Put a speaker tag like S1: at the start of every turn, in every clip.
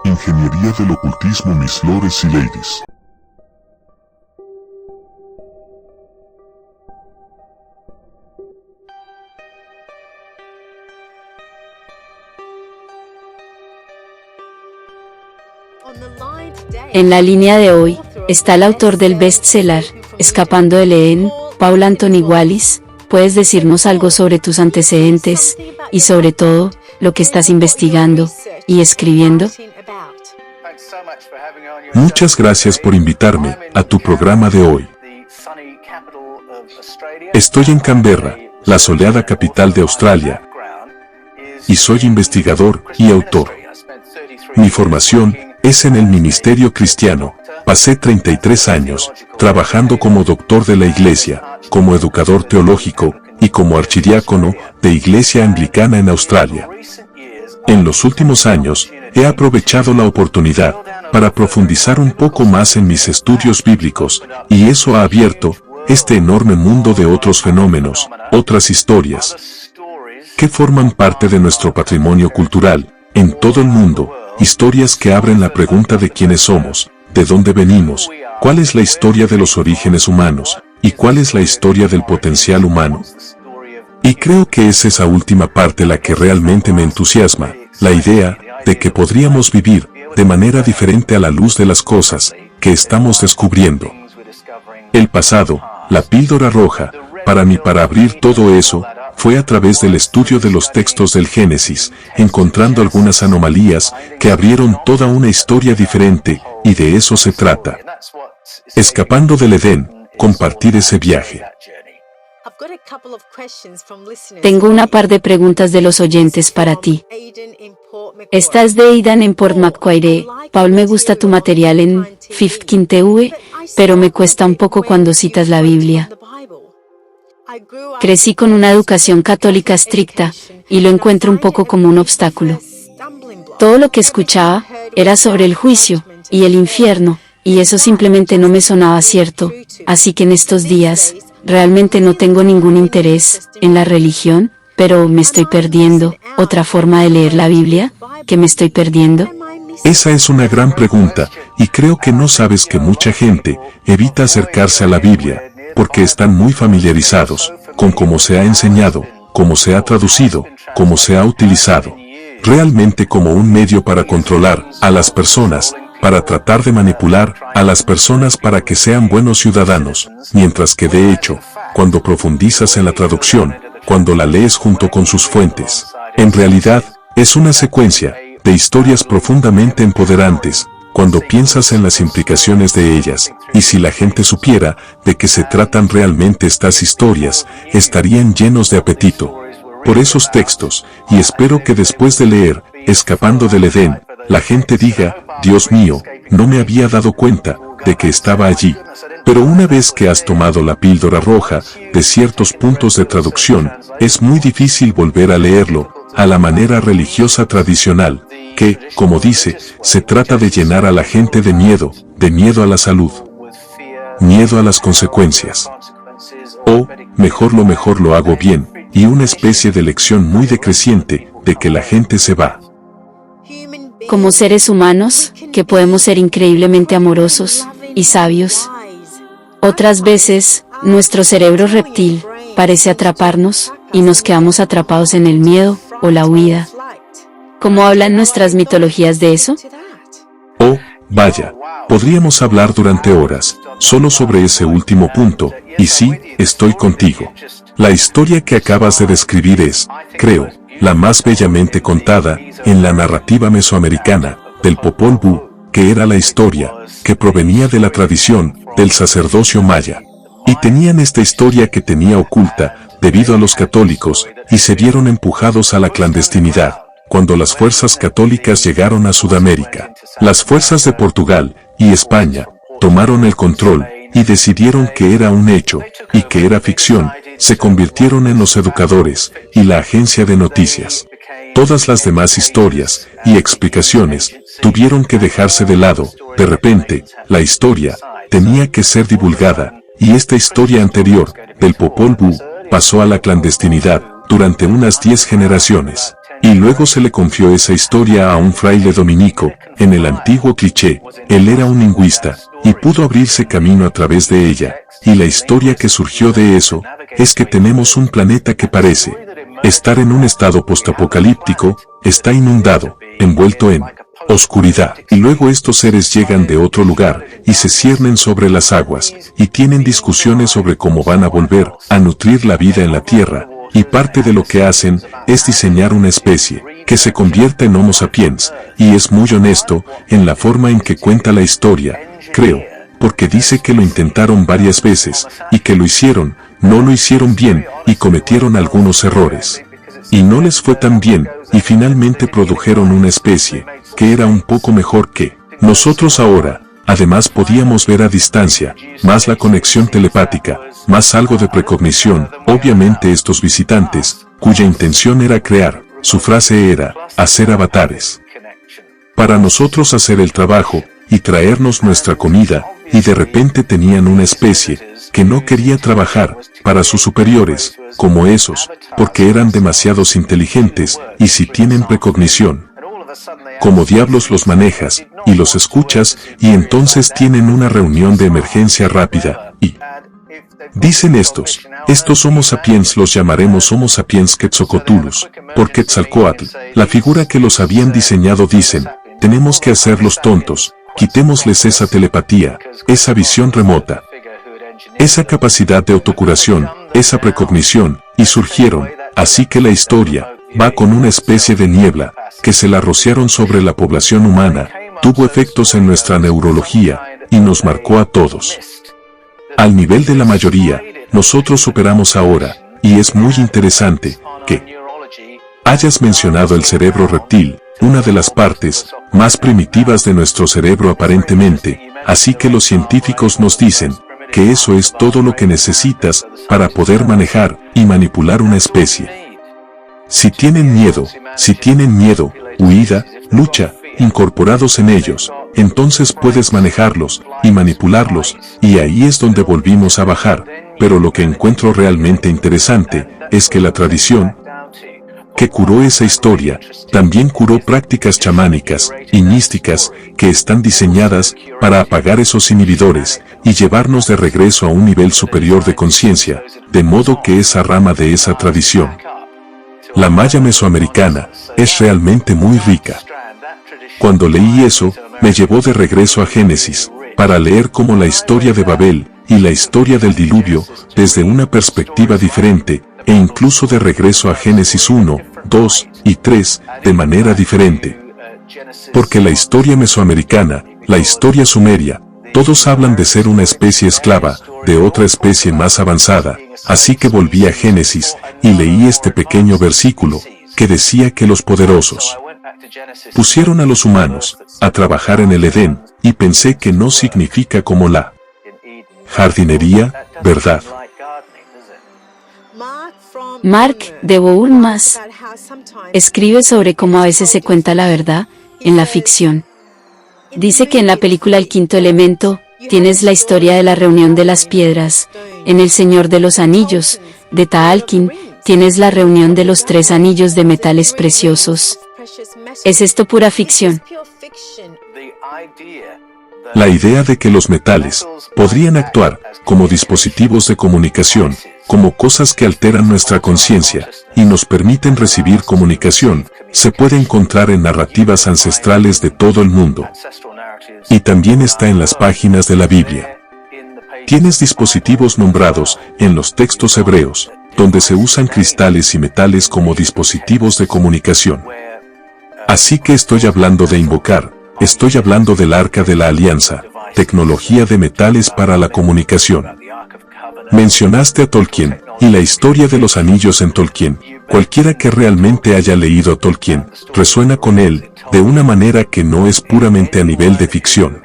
S1: Ingeniería del ocultismo, mis lores y ladies.
S2: En la línea de hoy, está el autor del bestseller, Escapando del Edén, Paul Anthony Wallis. ¿Puedes decirnos algo sobre tus antecedentes, y sobre todo, lo que estás investigando y escribiendo?
S3: Muchas gracias por invitarme a tu programa de hoy. Estoy en Canberra, la soleada capital de Australia, y soy investigador y autor. Mi formación es en el ministerio cristiano. Pasé 33 años trabajando como doctor de la iglesia, como educador teológico y como archidiácono de Iglesia Anglicana en Australia. En los últimos años, he aprovechado la oportunidad para profundizar un poco más en mis estudios bíblicos, y eso ha abierto este enorme mundo de otros fenómenos, otras historias, que forman parte de nuestro patrimonio cultural, en todo el mundo, historias que abren la pregunta de quiénes somos, de dónde venimos, cuál es la historia de los orígenes humanos, y cuál es la historia del potencial humano. Y creo que es esa última parte la que realmente me entusiasma, la idea de que podríamos vivir de manera diferente a la luz de las cosas que estamos descubriendo. El pasado, la píldora roja, para abrir todo eso, fue a través del estudio de los textos del Génesis, encontrando algunas anomalías que abrieron toda una historia diferente, y de eso se trata. Escapando del Edén, compartir ese viaje.
S2: Tengo una par de preguntas de los oyentes para ti. Esta es de Aidan en Port Macquarie. Paul, me gusta tu material en 15 TV, pero me cuesta un poco cuando citas la Biblia. Crecí con una educación católica estricta, y lo encuentro un poco como un obstáculo. Todo lo que escuchaba era sobre el juicio y el infierno, y eso simplemente no me sonaba cierto, así que en estos días, realmente no tengo ningún interés en la religión, pero ¿me estoy perdiendo otra forma de leer la Biblia? ¿Qué me estoy perdiendo?
S3: Esa es una gran pregunta, y creo que no sabes que mucha gente evita acercarse a la Biblia, porque están muy familiarizados con cómo se ha enseñado, cómo se ha traducido, cómo se ha utilizado, realmente como un medio para controlar a las personas, para tratar de manipular a las personas para que sean buenos ciudadanos, mientras que de hecho, cuando profundizas en la traducción, cuando la lees junto con sus fuentes, en realidad, es una secuencia de historias profundamente empoderantes, cuando piensas en las implicaciones de ellas, y si la gente supiera de qué se tratan realmente estas historias, estarían llenos de apetito por esos textos, y espero que después de leer Escapando del Edén, la gente diga, Dios mío, no me había dado cuenta de que estaba allí. Pero una vez que has tomado la píldora roja de ciertos puntos de traducción, es muy difícil volver a leerlo a la manera religiosa tradicional, que, como dice, se trata de llenar a la gente de miedo a la salud, miedo a las consecuencias. O, mejor lo hago bien, y una especie de lección muy decreciente de que la gente se va.
S2: Como seres humanos, que podemos ser increíblemente amorosos y sabios. Otras veces, nuestro cerebro reptil parece atraparnos, y nos quedamos atrapados en el miedo o la huida. ¿Cómo hablan nuestras mitologías de eso?
S3: Oh, vaya, podríamos hablar durante horas, solo sobre ese último punto, y sí, estoy contigo. La historia que acabas de describir es, creo, la más bellamente contada en la narrativa mesoamericana del Popol Vuh, que era la historia que provenía de la tradición del sacerdocio maya. Y tenían esta historia que tenía oculta debido a los católicos, y se vieron empujados a la clandestinidad cuando las fuerzas católicas llegaron a Sudamérica. Las fuerzas de Portugal y España tomaron el control y decidieron que era un hecho y que era ficción. Se convirtieron en los educadores y la agencia de noticias. Todas las demás historias y explicaciones tuvieron que dejarse de lado. De repente, la historia tenía que ser divulgada, y esta historia anterior del Popol Vuh pasó a la clandestinidad durante unas 10 generaciones. Y luego se le confió esa historia a un fraile dominico. En el antiguo cliché, él era un lingüista, y pudo abrirse camino a través de ella. Y la historia que surgió de eso, es que tenemos un planeta que parece estar en un estado postapocalíptico, está inundado, envuelto en oscuridad. Y luego estos seres llegan de otro lugar, y se ciernen sobre las aguas, y tienen discusiones sobre cómo van a volver a nutrir la vida en la Tierra. Y parte de lo que hacen es diseñar una especie que se convierta en Homo sapiens, y es muy honesto en la forma en que cuenta la historia, creo, porque dice que lo intentaron varias veces, y que lo hicieron, no lo hicieron bien, y cometieron algunos errores. Y no les fue tan bien, y finalmente produjeron una especie que era un poco mejor que nosotros ahora. Además podíamos ver a distancia, más la conexión telepática, más algo de precognición. Obviamente estos visitantes, cuya intención era crear, su frase era, hacer avatares. Para nosotros hacer el trabajo, y traernos nuestra comida, y de repente tenían una especie, que no quería trabajar, para sus superiores, como esos, porque eran demasiados inteligentes, y si tienen precognición. Como diablos los manejas, y los escuchas, y entonces tienen una reunión de emergencia rápida, y dicen estos Homo sapiens los llamaremos Homo sapiens Quetzalcoatlus, por Quetzalcóatl, la figura que los habían diseñado. Dicen, tenemos que hacerlos tontos, quitémosles esa telepatía, esa visión remota, esa capacidad de autocuración, esa precognición, y surgieron, así que la historia va con una especie de niebla, que se la rociaron sobre la población humana, tuvo efectos en nuestra neurología, y nos marcó a todos. Al nivel de la mayoría, nosotros operamos ahora, y es muy interesante, que hayas mencionado el cerebro reptil, una de las partes más primitivas de nuestro cerebro aparentemente, así que los científicos nos dicen, que eso es todo lo que necesitas, para poder manejar, y manipular una especie. Si tienen miedo, huida, lucha, incorporados en ellos, entonces puedes manejarlos, y manipularlos, y ahí es donde volvimos a bajar, pero lo que encuentro realmente interesante, es que la tradición, que curó esa historia, también curó prácticas chamánicas, y místicas, que están diseñadas, para apagar esos inhibidores, y llevarnos de regreso a un nivel superior de conciencia, de modo que esa rama de esa tradición, la maya mesoamericana, es realmente muy rica. Cuando leí eso, me llevó de regreso a Génesis, para leer cómo la historia de Babel, y la historia del diluvio, desde una perspectiva diferente, e incluso de regreso a Génesis 1, 2 y 3, de manera diferente. Porque la historia mesoamericana, la historia sumeria, todos hablan de ser una especie esclava, de otra especie más avanzada, así que volví a Génesis, y leí este pequeño versículo, que decía que los poderosos pusieron a los humanos a trabajar en el Edén, y pensé que no significa como la jardinería, ¿verdad?
S2: Mark de Bournemouth escribe sobre cómo a veces se cuenta la verdad en la ficción. Dice que en la película El Quinto Elemento, tienes la historia de la reunión de las piedras. En El Señor de los Anillos, de Tolkien, tienes la reunión de los 3 anillos de metales preciosos. ¿Es esto pura ficción?
S3: La idea de que los metales podrían actuar como dispositivos de comunicación, como cosas que alteran nuestra conciencia y nos permiten recibir comunicación, se puede encontrar en narrativas ancestrales de todo el mundo. Y también está en las páginas de la Biblia. Tienes dispositivos nombrados en los textos hebreos, donde se usan cristales y metales como dispositivos de comunicación. Así que estoy hablando de invocar, estoy hablando del Arca de la Alianza, tecnología de metales para la comunicación. Mencionaste a Tolkien, y la historia de los anillos en Tolkien. Cualquiera que realmente haya leído a Tolkien, resuena con él, de una manera que no es puramente a nivel de ficción.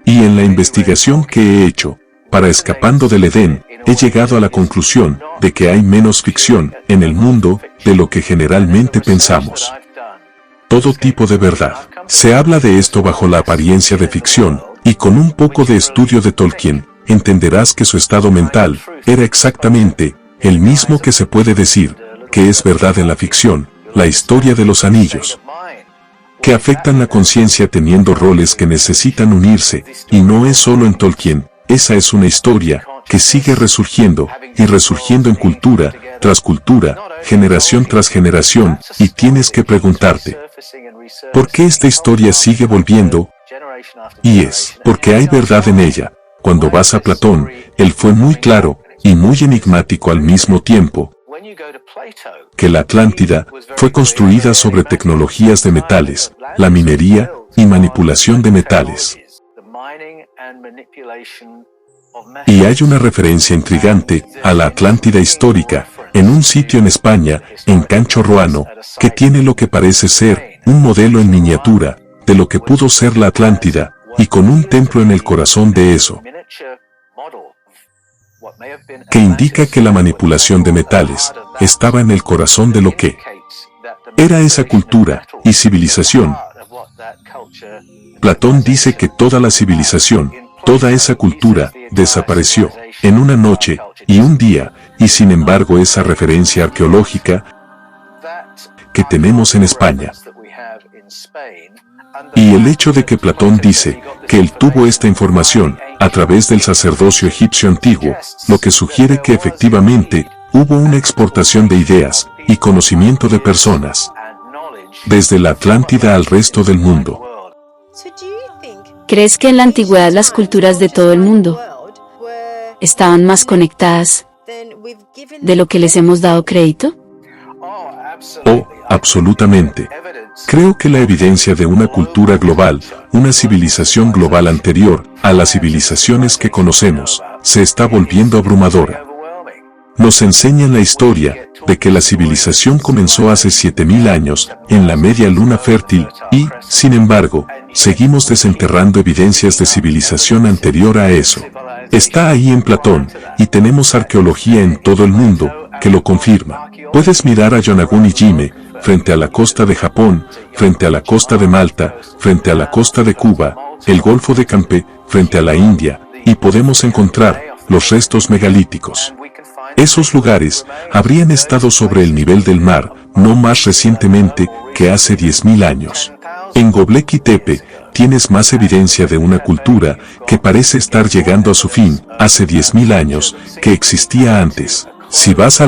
S3: Y en la investigación que he hecho, para Escapando del Edén, he llegado a la conclusión de que hay menos ficción en el mundo de lo que generalmente pensamos. Todo tipo de verdad. Se habla de esto bajo la apariencia de ficción, y con un poco de estudio de Tolkien, entenderás que su estado mental era exactamente el mismo que se puede decir que es verdad en la ficción, la historia de los anillos, que afectan la conciencia teniendo roles que necesitan unirse, y no es solo en Tolkien, esa es una historia que sigue resurgiendo, y resurgiendo en cultura, tras cultura, generación tras generación, y tienes que preguntarte, ¿por qué esta historia sigue volviendo? Y es, porque hay verdad en ella. Cuando vas a Platón, él fue muy claro, y muy enigmático al mismo tiempo, que la Atlántida fue construida sobre tecnologías de metales, la minería y manipulación de metales. Y hay una referencia intrigante a la Atlántida histórica, en un sitio en España, en Cancho Roano, que tiene lo que parece ser un modelo en miniatura de lo que pudo ser la Atlántida, y con un templo en el corazón de eso, que indica que la manipulación de metales estaba en el corazón de lo que era esa cultura y civilización. Platón dice que toda la civilización, toda esa cultura, desapareció en una noche y un día, y sin embargo esa referencia arqueológica que tenemos en España, y el hecho de que Platón dice que él tuvo esta información a través del sacerdocio egipcio antiguo, lo que sugiere que efectivamente hubo una exportación de ideas y conocimiento de personas desde la Atlántida al resto del mundo.
S2: ¿Crees que en la antigüedad las culturas de todo el mundo estaban más conectadas de lo que les hemos dado crédito?
S3: Oh, absolutamente. Creo que la evidencia de una cultura global, una civilización global anterior a las civilizaciones que conocemos, se está volviendo abrumadora. Nos enseñan la historia de que la civilización comenzó hace 7000 años en la media luna fértil y, sin embargo, seguimos desenterrando evidencias de civilización anterior a eso. Está ahí en Platón, y tenemos arqueología en todo el mundo que lo confirma. Puedes mirar a Yonaguni-Jime, frente a la costa de Japón, frente a la costa de Malta, frente a la costa de Cuba, el Golfo de Campe, frente a la India, y podemos encontrar los restos megalíticos. Esos lugares habrían estado sobre el nivel del mar, no más recientemente que hace 10.000 años. En Göbekli Tepe tienes más evidencia de una cultura que parece estar llegando a su fin, hace 10.000 años, que existía antes. Si vas a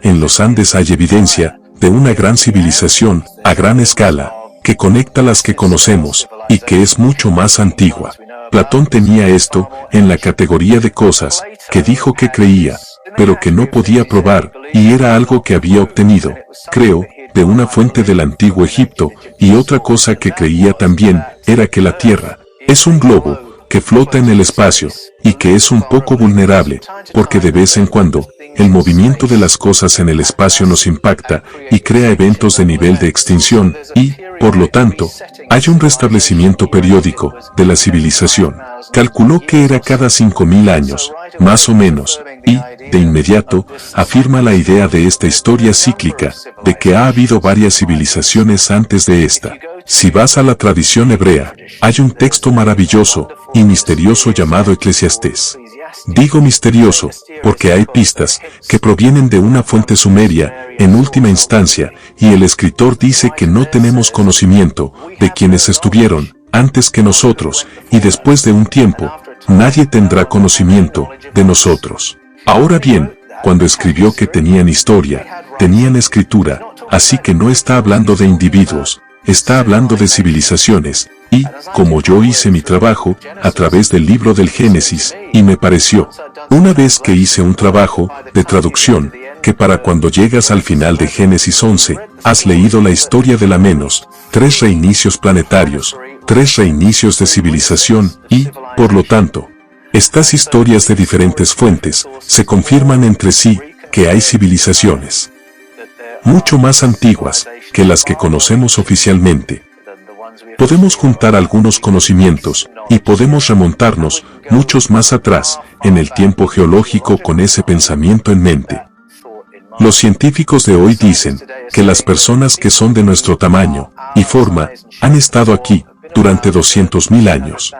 S3: en los Andes hay evidencia de una gran civilización, a gran escala, que conecta las que conocemos, y que es mucho más antigua. Platón tenía esto en la categoría de cosas que dijo que creía, pero que no podía probar, y era algo que había obtenido, creo, de una fuente del antiguo Egipto, y otra cosa que creía también, era que la Tierra es un globo que flota en el espacio, y que es un poco vulnerable, porque de vez en cuando, el movimiento de las cosas en el espacio nos impacta y crea eventos de nivel de extinción y, por lo tanto, hay un restablecimiento periódico de la civilización. Calculó que era cada 5000 años, más o menos, y, de inmediato, afirma la idea de esta historia cíclica, de que ha habido varias civilizaciones antes de esta. Si vas a la tradición hebrea, hay un texto maravilloso y misterioso llamado Eclesiastés. Digo misterioso, porque hay pistas que provienen de una fuente sumeria, en última instancia, y el escritor dice que no tenemos conocimiento de quienes estuvieron antes que nosotros, y después de un tiempo, nadie tendrá conocimiento de nosotros. Ahora bien, cuando escribió que tenían historia, tenían escritura, así que no está hablando de individuos, está hablando de civilizaciones, y, como yo hice mi trabajo, a través del libro del Génesis, y me pareció, una vez que hice un trabajo de traducción, que para cuando llegas al final de Génesis 11, has leído la historia de la menos, 3 reinicios planetarios, 3 reinicios de civilización, y, por lo tanto, estas historias de diferentes fuentes, se confirman entre sí, que hay civilizaciones mucho más antiguas que las que conocemos oficialmente. Podemos juntar algunos conocimientos, y podemos remontarnos muchos más atrás, en el tiempo geológico con ese pensamiento en mente. Los científicos de hoy dicen que las personas que son de nuestro tamaño y forma han estado aquí durante 200.000 años.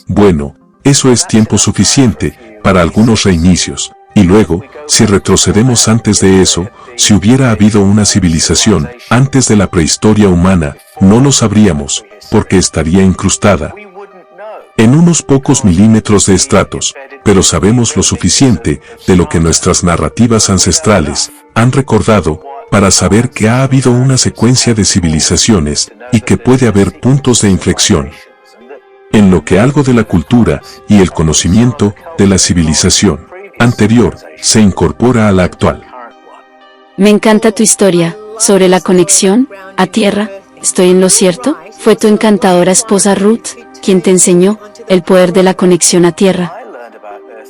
S3: Bueno, eso es tiempo suficiente para algunos reinicios, y luego si retrocedemos antes de eso, si hubiera habido una civilización antes de la prehistoria humana, no lo sabríamos, porque estaría incrustada en unos pocos milímetros de estratos, pero sabemos lo suficiente de lo que nuestras narrativas ancestrales han recordado para saber que ha habido una secuencia de civilizaciones y que puede haber puntos de inflexión en lo que algo de la cultura y el conocimiento de la civilización anterior se incorpora a la actual.
S2: Me encanta tu historia, sobre la conexión a tierra. ¿Estoy en lo cierto? Fue tu encantadora esposa Ruth quien te enseñó el poder de la conexión a tierra.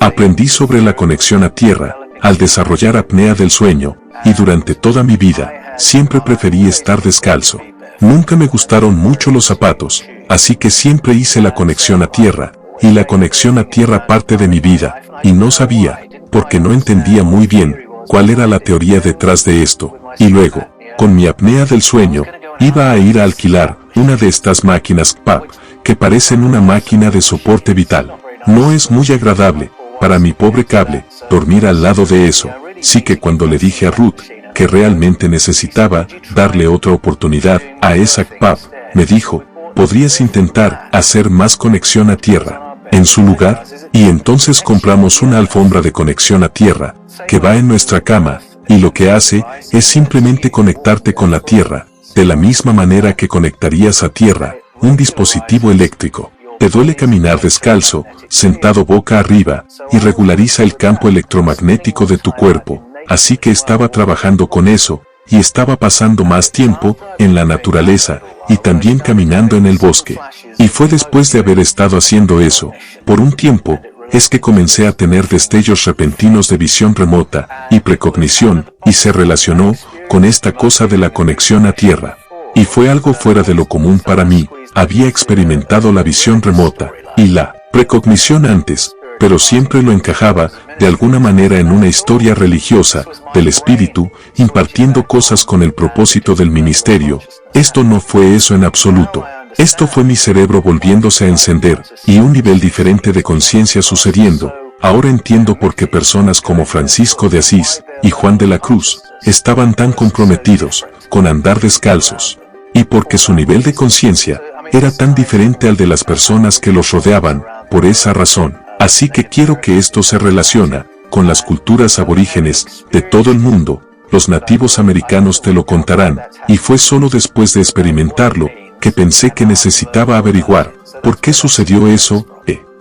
S3: Aprendí sobre la conexión a tierra al desarrollar apnea del sueño, y durante toda mi vida siempre preferí estar descalzo. Nunca me gustaron mucho los zapatos, así que siempre hice la conexión a tierra, y la conexión a tierra parte de mi vida, y no sabía, porque no entendía muy bien cuál era la teoría detrás de esto, y luego, con mi apnea del sueño, iba a ir a alquilar una de estas máquinas PAP, que parecen una máquina de soporte vital. No es muy agradable, para mi pobre cable, dormir al lado de eso, sí que cuando le dije a Ruth que realmente necesitaba darle otra oportunidad a esa PAP, me dijo, ¿podrías intentar hacer más conexión a tierra en su lugar? Y entonces compramos una alfombra de conexión a tierra, que va en nuestra cama, y lo que hace es simplemente conectarte con la tierra, de la misma manera que conectarías a tierra un dispositivo eléctrico. Te duele caminar descalzo, sentado boca arriba, y regulariza el campo electromagnético de tu cuerpo, así que estaba trabajando con eso, y estaba pasando más tiempo en la naturaleza, y también caminando en el bosque. Y fue después de haber estado haciendo eso, por un tiempo, es que comencé a tener destellos repentinos de visión remota y precognición, y se relacionó con esta cosa de la conexión a tierra. Y fue algo fuera de lo común para mí. Había experimentado la visión remota y la precognición antes, pero siempre lo encajaba de alguna manera en una historia religiosa del espíritu, impartiendo cosas con el propósito del ministerio. Esto no fue eso en absoluto. Esto fue mi cerebro volviéndose a encender y un nivel diferente de conciencia sucediendo. Ahora entiendo por qué personas como Francisco de Asís y Juan de la Cruz estaban tan comprometidos con andar descalzos, y porque su nivel de conciencia era tan diferente al de las personas que los rodeaban, por esa razón. Así que quiero que esto se relaciona con las culturas aborígenes de todo el mundo. Los nativos americanos te lo contarán, y fue solo después de experimentarlo que pensé que necesitaba averiguar por qué sucedió eso,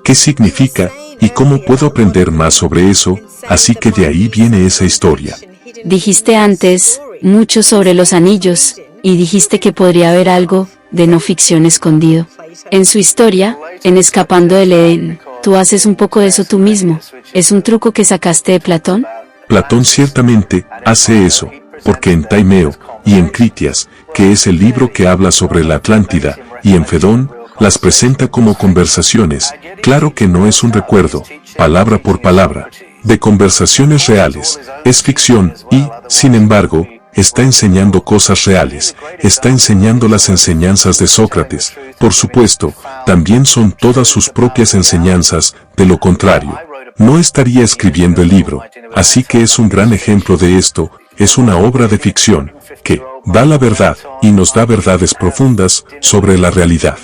S3: qué significa, y cómo puedo aprender más sobre eso, así que de ahí viene esa historia.
S2: Dijiste antes mucho sobre los anillos, y dijiste que podría haber algo de no ficción escondido en su historia, en Escapando del Edén. Tú haces un poco de eso tú mismo. ¿Es un truco que sacaste de Platón?
S3: Platón ciertamente hace eso, porque en Taimeo y en Critias, que es el libro que habla sobre la Atlántida, y en Fedón, las presenta como conversaciones. Claro que no es un recuerdo, palabra por palabra, de conversaciones reales. Es ficción y, sin embargo, está enseñando cosas reales, está enseñando las enseñanzas de Sócrates. Por supuesto, también son todas sus propias enseñanzas, de lo contrario, no estaría escribiendo el libro. Así que es un gran ejemplo de esto, es una obra de ficción, que da la verdad, y nos da verdades profundas sobre la realidad.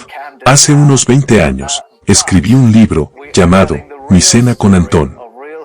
S3: Hace unos 20 años, escribí un libro, llamado Mi cena con Antón.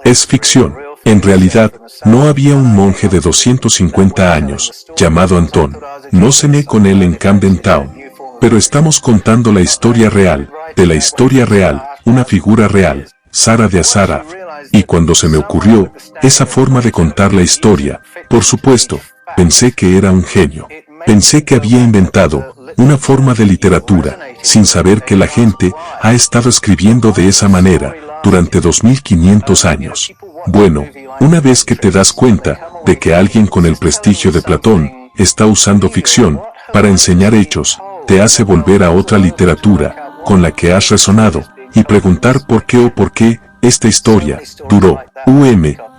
S3: Es ficción. En realidad, no había un monje de 250 años, llamado Antón. No cené con él en Camden Town. Pero estamos contando la historia real, de la historia real, una figura real, Sara de Azarath. Y cuando se me ocurrió esa forma de contar la historia, por supuesto, pensé que era un genio. Pensé que había inventado una forma de literatura, sin saber que la gente ha estado escribiendo de esa manera durante 2500 años. Bueno, una vez que te das cuenta de que alguien con el prestigio de Platón está usando ficción para enseñar hechos, te hace volver a otra literatura con la que has resonado y preguntar por qué esta historia duró.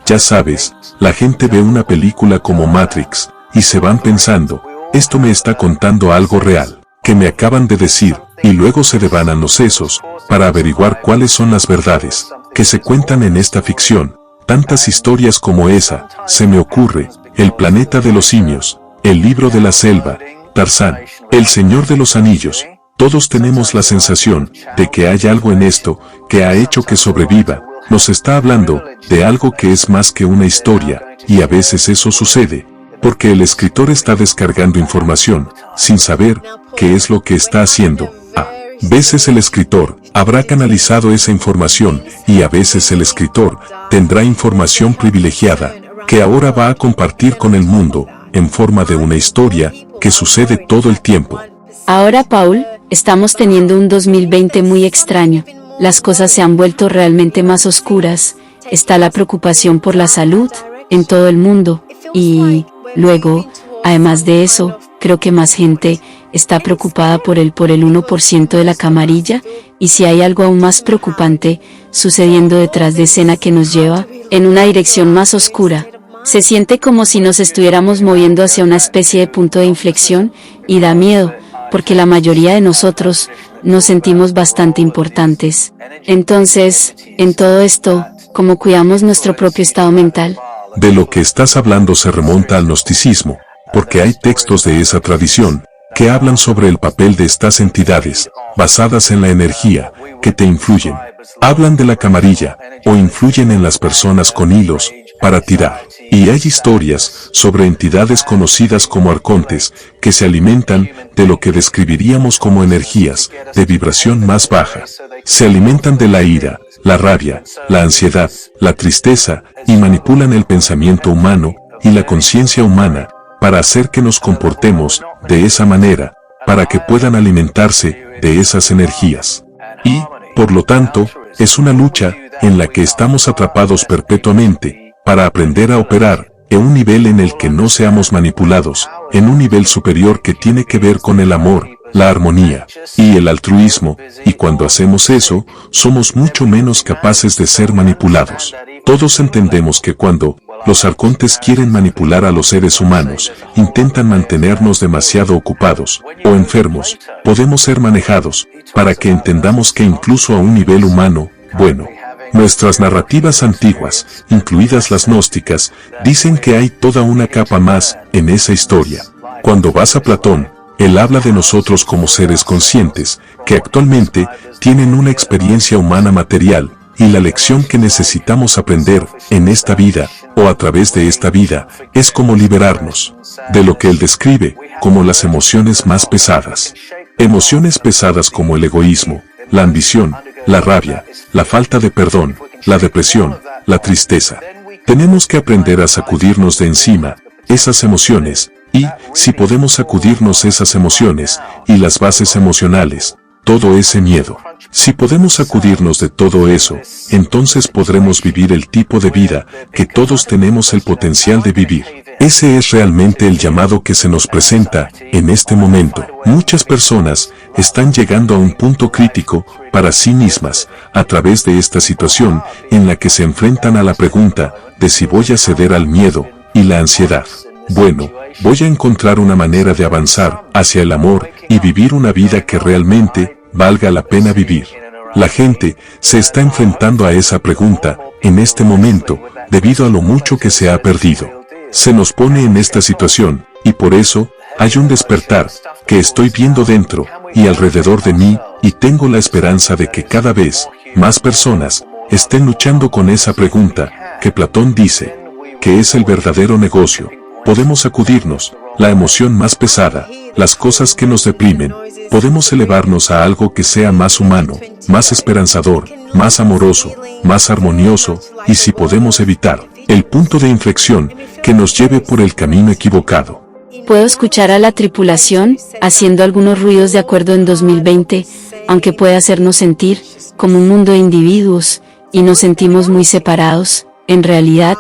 S3: Ya sabes, la gente ve una película como Matrix y se van pensando, esto me está contando algo real, que me acaban de decir, y luego se devanan los sesos para averiguar cuáles son las verdades que se cuentan en esta ficción, tantas historias como esa, se me ocurre, El planeta de los simios, El libro de la selva, Tarzán, El Señor de los Anillos. Todos tenemos la sensación de que hay algo en esto que ha hecho que sobreviva. Nos está hablando de algo que es más que una historia, y a veces eso sucede, porque el escritor está descargando información, sin saber qué es lo que está haciendo. A veces el escritor habrá canalizado esa información, y a veces el escritor tendrá información privilegiada, que ahora va a compartir con el mundo, en forma de una historia, que sucede todo el tiempo.
S2: Ahora, Paul, estamos teniendo un 2020 muy extraño. Las cosas se han vuelto realmente más oscuras. Está la preocupación por la salud en todo el mundo. Y luego, además de eso, creo que más gente está preocupada por el 1% de la camarilla. Y si hay algo aún más preocupante sucediendo detrás de escena que nos lleva en una dirección más oscura. Se siente como si nos estuviéramos moviendo hacia una especie de punto de inflexión, y da miedo, porque la mayoría de nosotros nos sentimos bastante importantes. Entonces, en todo esto, ¿cómo cuidamos nuestro propio estado mental?
S3: De lo que estás hablando se remonta al gnosticismo, porque hay textos de esa tradición que hablan sobre el papel de estas entidades, basadas en la energía, que te influyen. Hablan de la camarilla, o influyen en las personas con hilos, para tirar. Y hay historias sobre entidades conocidas como arcontes, que se alimentan de lo que describiríamos como energías de vibración más baja. Se alimentan de la ira, la rabia, la ansiedad, la tristeza, y manipulan el pensamiento humano y la conciencia humana, para hacer que nos comportemos de esa manera, para que puedan alimentarse de esas energías. Y, por lo tanto, es una lucha en la que estamos atrapados perpetuamente, para aprender a operar en un nivel en el que no seamos manipulados, en un nivel superior que tiene que ver con el amor, la armonía y el altruismo, y cuando hacemos eso, somos mucho menos capaces de ser manipulados. Todos entendemos que cuando los arcontes quieren manipular a los seres humanos, intentan mantenernos demasiado ocupados o enfermos, podemos ser manejados, para que entendamos que incluso a un nivel humano, bueno, nuestras narrativas antiguas, incluidas las gnósticas, dicen que hay toda una capa más en esa historia. Cuando vas a Platón, él habla de nosotros como seres conscientes, que actualmente tienen una experiencia humana material, y la lección que necesitamos aprender en esta vida, o a través de esta vida, es cómo liberarnos de lo que él describe como las emociones más pesadas. Emociones pesadas como el egoísmo, la ambición, la rabia, la falta de perdón, la depresión, la tristeza. Tenemos que aprender a sacudirnos de encima esas emociones, y, si podemos sacudirnos esas emociones, y las bases emocionales, todo ese miedo. Si podemos sacudirnos de todo eso, entonces podremos vivir el tipo de vida que todos tenemos el potencial de vivir. Ese es realmente el llamado que se nos presenta en este momento. Muchas personas están llegando a un punto crítico para sí mismas a través de esta situación en la que se enfrentan a la pregunta de si voy a ceder al miedo y la ansiedad. Bueno, voy a encontrar una manera de avanzar hacia el amor y vivir una vida que realmente valga la pena vivir. La gente se está enfrentando a esa pregunta en este momento debido a lo mucho que se ha perdido. Se nos pone en esta situación, y por eso hay un despertar que estoy viendo dentro y alrededor de mí, y tengo la esperanza de que cada vez más personas estén luchando con esa pregunta que Platón dice que es el verdadero negocio. Podemos sacudirnos la emoción más pesada, las cosas que nos deprimen. Podemos elevarnos a algo que sea más humano, más esperanzador, más amoroso, más armonioso, y si podemos evitar el punto de inflexión que nos lleve por el camino equivocado.
S2: Puedo escuchar a la tripulación haciendo algunos ruidos de acuerdo en 2020, aunque puede hacernos sentir como un mundo de individuos, y nos sentimos muy separados. En realidad,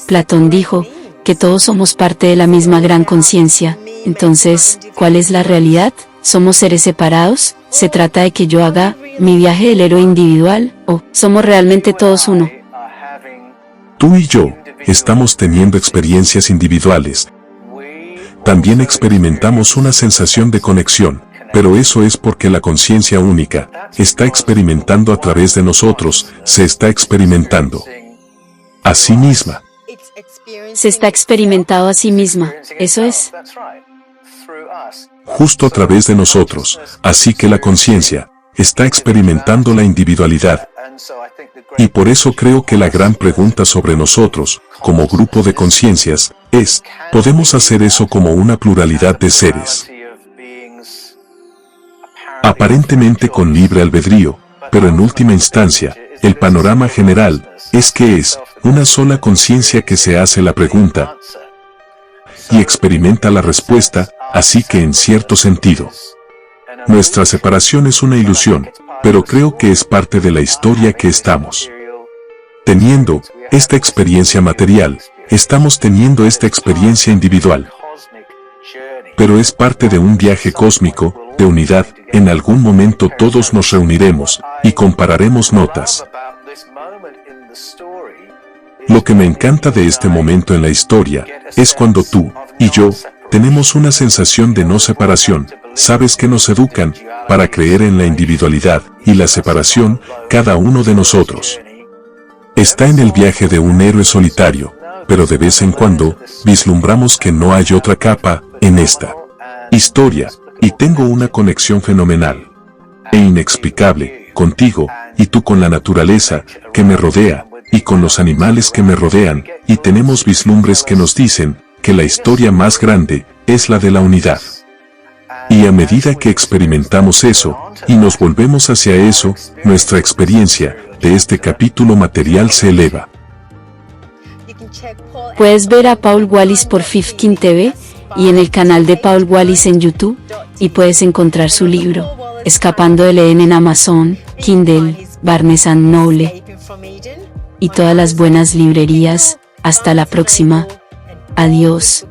S2: Platón dijo que todos somos parte de la misma gran conciencia. Entonces, ¿cuál es la realidad? ¿Somos seres separados? ¿Se trata de que yo haga mi viaje del héroe individual? ¿O somos realmente todos uno?
S3: Tú y yo estamos teniendo experiencias individuales. También experimentamos una sensación de conexión, pero eso es porque la conciencia única está experimentando a través de nosotros, se está experimentando. a sí misma.
S2: Se está experimentando a sí misma, eso es.
S3: Justo a través de nosotros, así que la conciencia está experimentando la individualidad. Y por eso creo que la gran pregunta sobre nosotros, como grupo de conciencias, es, ¿podemos hacer eso como una pluralidad de seres? Aparentemente con libre albedrío, pero en última instancia, el panorama general es que es una sola conciencia que se hace la pregunta y experimenta la respuesta, así que en cierto sentido, nuestra separación es una ilusión, pero creo que es parte de la historia que estamos teniendo, esta experiencia material, estamos teniendo esta experiencia individual. Pero es parte de un viaje cósmico, de unidad, en algún momento todos nos reuniremos, y compararemos notas. Lo que me encanta de este momento en la historia, es cuando tú, y yo, tenemos una sensación de no separación, sabes que nos educan, para creer en la individualidad, y la separación, cada uno de nosotros está en el viaje de un héroe solitario, pero de vez en cuando, vislumbramos que no hay otra capa, en esta historia, y tengo una conexión fenomenal e inexplicable, contigo, y tú con la naturaleza, que me rodea, y con los animales que me rodean, y tenemos vislumbres que nos dicen, que la historia más grande, es la de la unidad. Y a medida que experimentamos eso, y nos volvemos hacia eso, nuestra experiencia, de este capítulo material se eleva.
S2: Puedes ver a Paul Wallis por Fifkin TV, y en el canal de Paul Wallis en YouTube, y puedes encontrar su libro, Escapando del Edén en Amazon, Kindle, Barnes & Noble, y todas las buenas librerías. Hasta la próxima. Adiós.